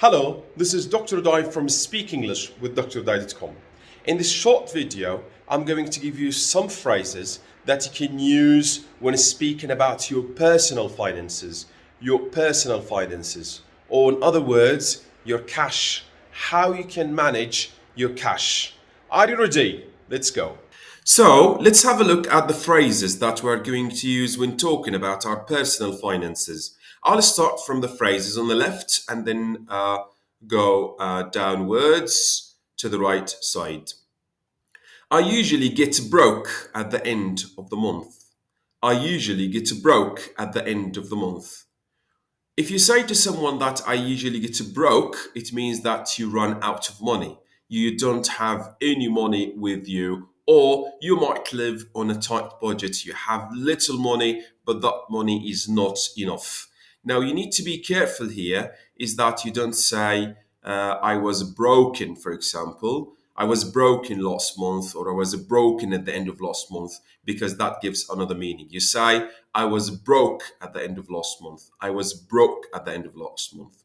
Hello, this is Dr. Uday from Speak English with druday.com. In this short video, I'm going to give you some phrases that you can use when speaking about your personal finances. Or in other words, your cash, how you can manage your cash. Are you ready? Let's go. So let's have a look at the phrases that we're going to use when talking about our personal finances. I'll start from the phrases on the left and then go downwards to the right side. I usually get broke at the end of the month. I usually get broke at the end of the month. If you say to someone that I usually get broke, it means that you run out of money. You don't have any money with you, or you might live on a tight budget. You have little money, but that money is not enough. Now, you need to be careful here is that you don't say, I was broken, for example. I was broken last month, or I was broken at the end of last month, because that gives another meaning. You say, I was broke at the end of last month. I was broke at the end of last month.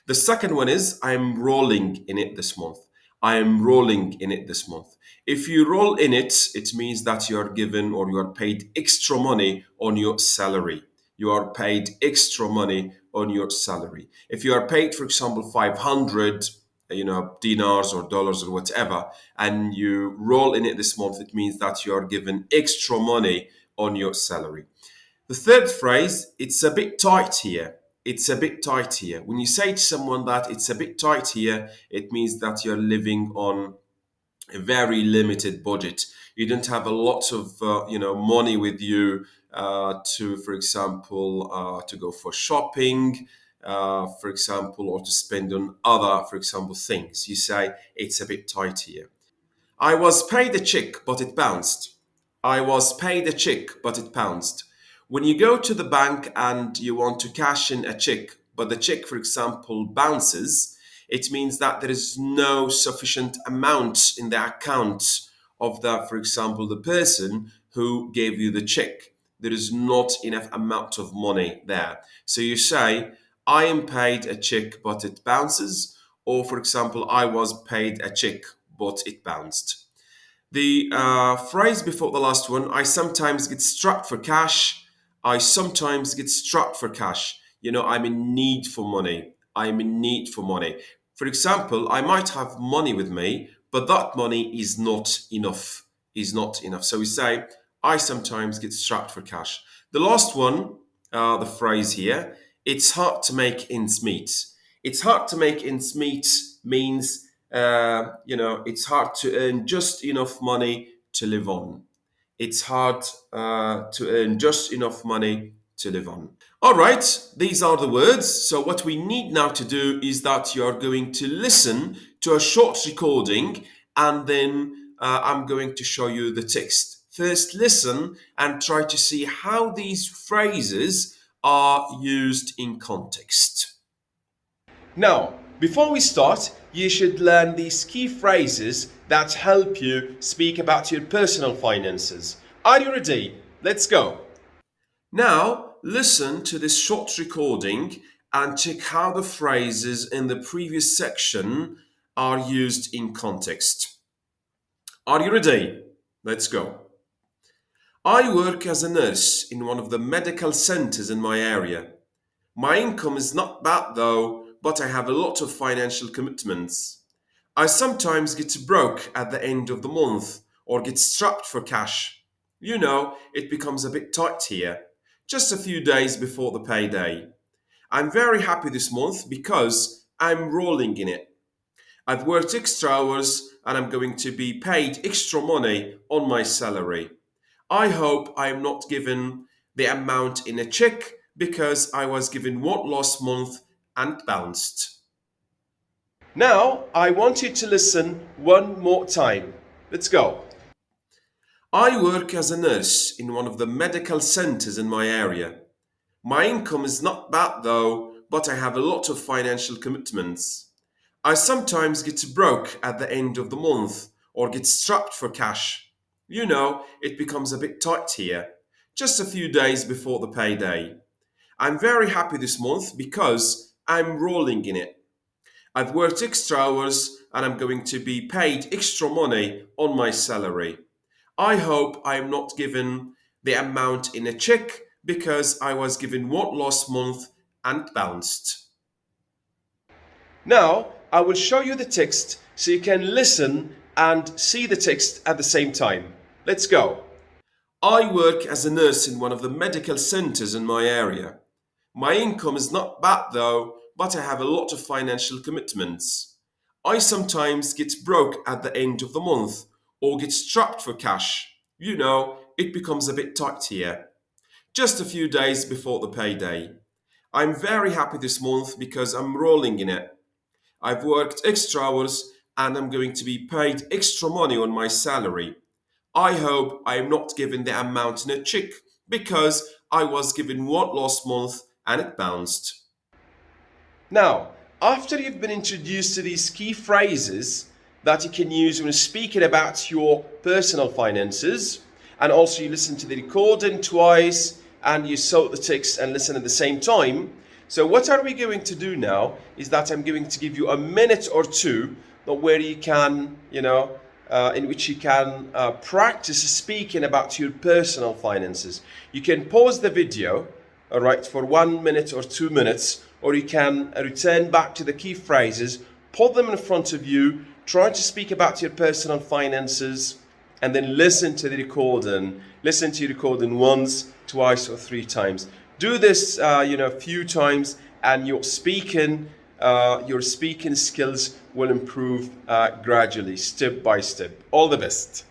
The second one is, I'm rolling in it this month. I am rolling in it this month. If you roll in it, it means that you are given or you are paid extra money on your salary. You are paid extra money on your salary. If you are paid, for example, 500 dinars or dollars or whatever, and you roll in it this month, it means that you are given extra money on your salary. The third phrase, it's a bit tight here. It's a bit tight here. When you say to someone that it's a bit tight here, it means that you're living on a very limited budget. You don't have a lot of money with you to, for example, to go for shopping, for example, or to spend on other, for example, things. You say it's a bit tight here. I was paid a check, but it bounced. I was paid a check, but it bounced. When you go to the bank and you want to cash in a check, but the check, for example, bounces, it means that there is no sufficient amount in the account of the, for example, the person who gave you the check. There is not enough amount of money there. So you say, I am paid a check, but it bounces. Or, for example, I was paid a check, but it bounced. The phrase before the last one, I sometimes get strapped for cash. I sometimes get strapped for cash. I'm in need for money. I'm in need for money. For example, I might have money with me, but that money is not enough. Is not enough. So we say, I sometimes get strapped for cash. The last one, the phrase here, it's hard to make ends meet. It's hard to make ends meet means it's hard to earn just enough money to live on. It's hard to earn just enough money to live on. All right, these are the words. So what we need now to do is that you are going to listen to a short recording, and then I'm going to show you the text. First, listen and try to see how these phrases are used in context. Now, before we start, you should learn these key phrases that help you speak about your personal finances. Are you ready? Let's go. Now, listen to this short recording and check how the phrases in the previous section are used in context. Are you ready? Let's go. I work as a nurse in one of the medical centers in my area. My income is not bad though, but I have a lot of financial commitments. I sometimes get broke at the end of the month or get strapped for cash. It becomes a bit tight here, just a few days before the payday. I'm very happy this month because I'm rolling in it. I've worked extra hours and I'm going to be paid extra money on my salary. I hope I am not given the amount in a check because I was given one last month and bounced. Now, I want you to listen one more time. Let's go. I work as a nurse in one of the medical centers in my area. My income is not bad though, but I have a lot of financial commitments. I sometimes get broke at the end of the month or get strapped for cash. It becomes a bit tight here, just a few days before the payday. I'm very happy this month because I'm rolling in it. I've worked extra hours and I'm going to be paid extra money on my salary. I hope I am not given the amount in a check because I was given one last month and bounced. Now, I will show you the text so you can listen and see the text at the same time. Let's go. I work as a nurse in one of the medical centers in my area. My income is not bad though, but I have a lot of financial commitments. I sometimes get broke at the end of the month or get strapped for cash. You know, it becomes a bit tight here. Just a few days before the payday. I'm very happy this month because I'm rolling in it. I've worked extra hours and I'm going to be paid extra money on my salary. I hope I am not given the amount in a check because I was given one last month and it bounced. Now, after you've been introduced to these key phrases that you can use when speaking about your personal finances, and also you listen to the recording twice and you saw the text and listen at the same time. So what are we going to do now is that I'm going to give you a minute or two where you can, in which you can practice speaking about your personal finances. You can pause the video, all right, for 1 minute or 2 minutes, or you can return back to the key phrases, put them in front of you, try to speak about your personal finances, and then listen to the recording. Listen to your recording once, twice, or 3 times. Do this, a few times, and your speaking skills will improve gradually, step by step. All the best.